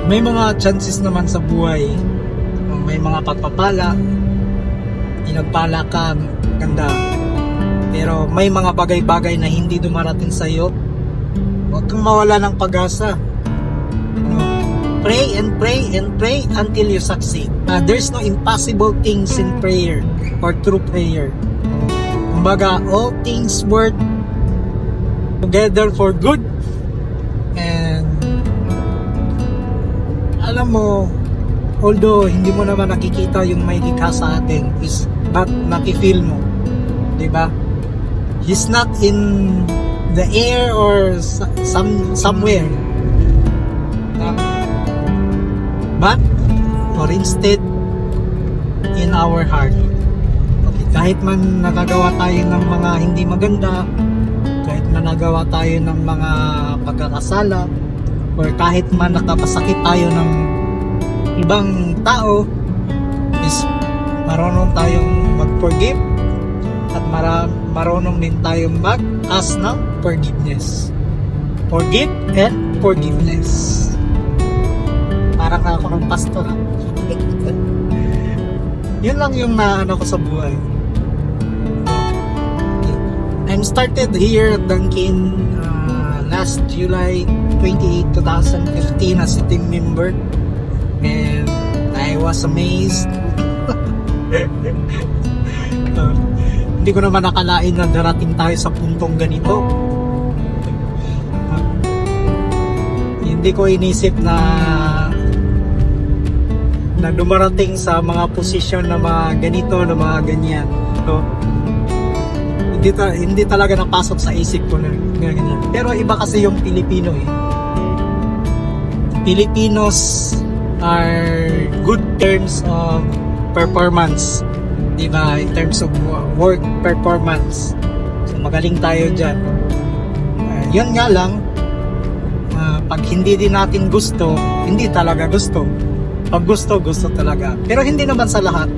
may mga chances naman sa buhay, may mga pagpapala, inagpala ka, ganda. Pero may mga bagay-bagay na hindi dumarating sa iyo. Huwag kang mawala ng pag-asa. Pray and pray and pray until you succeed. There's no impossible things in prayer or through prayer. Kumbaga, all things work together for good. And alam mo, although hindi mo naman nakikita yung may likha sa atin, is but nakifeel mo, diba? He's not in the air or somewhere, but or instead in our heart. Okay, kahit man nagagawa tayo ng mga hindi maganda, kahit man nagawa tayo ng mga pagkakasala, or kahit man nakapasakit tayo ng ibang tao, is marunong tayong mag-forgive at marunong din tayong mag-ask ng forgiveness. Forgive and forgiveness. Parang ako ng pastor. Yun lang yung naano ko sa buhay. I'm started here at Dunkin last July 28, 2015 as a team member, and I was amazed. Hindi ko naman nakalain na darating tayo sa puntong ganito. Hindi ko inisip na dumarating sa mga posisyon na mga ganito, na mga ganyan. So, hindi talaga napasok sa isip ko na ganyan. Pero iba kasi yung Pilipino eh. Filipinos are good terms of performance, diba? In terms of work performance. So magaling tayo dyan. Yun nga lang, pag hindi din natin gusto, hindi talaga gusto. Pag gusto, gusto talaga. Pero hindi naman sa lahat.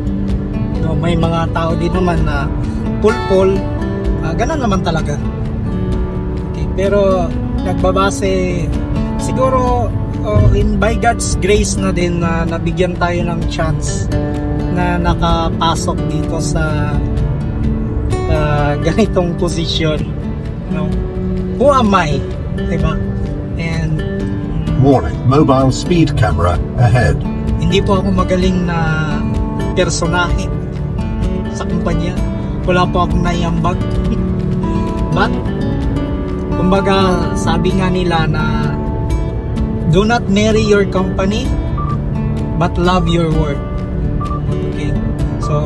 No, may mga tao din naman na pulpul, ganun naman talaga. Okay, pero nagbabase siguro by God's grace na din na nabigyan tayo ng chance na nakapasok dito sa ganitong posisyon, no? Who am I, diba? And warning, mobile speed camera ahead. Hindi po ako magaling na personahe sa kumpanya. Wala po akong naiambag. But kumbaga, sabi nga nila na do not marry your company but love your work. Okay? So,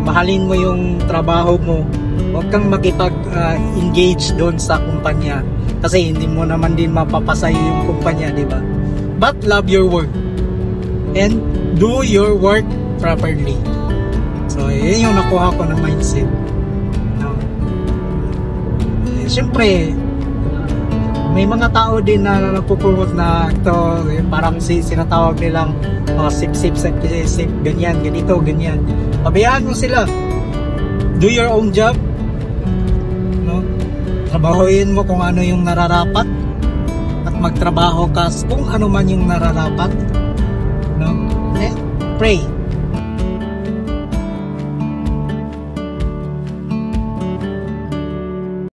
mahalin mo yung trabaho mo. Huwag kang makipag-engage doon sa kumpanya kasi hindi mo naman din mapapasay yung kumpanya, di ba? But love your work and do your work properly. So, yun yung nakuha ko na mindset. No? Siyempre, may mga tao din na napupulot na ito, parang sinatawag nilang sip, ganyan, ganito, ganyan. Pabayaan mo sila. Do your own job. No? Trabahuin mo kung ano yung nararapat at magtrabaho ka kung ano man yung nararapat. No? Pray.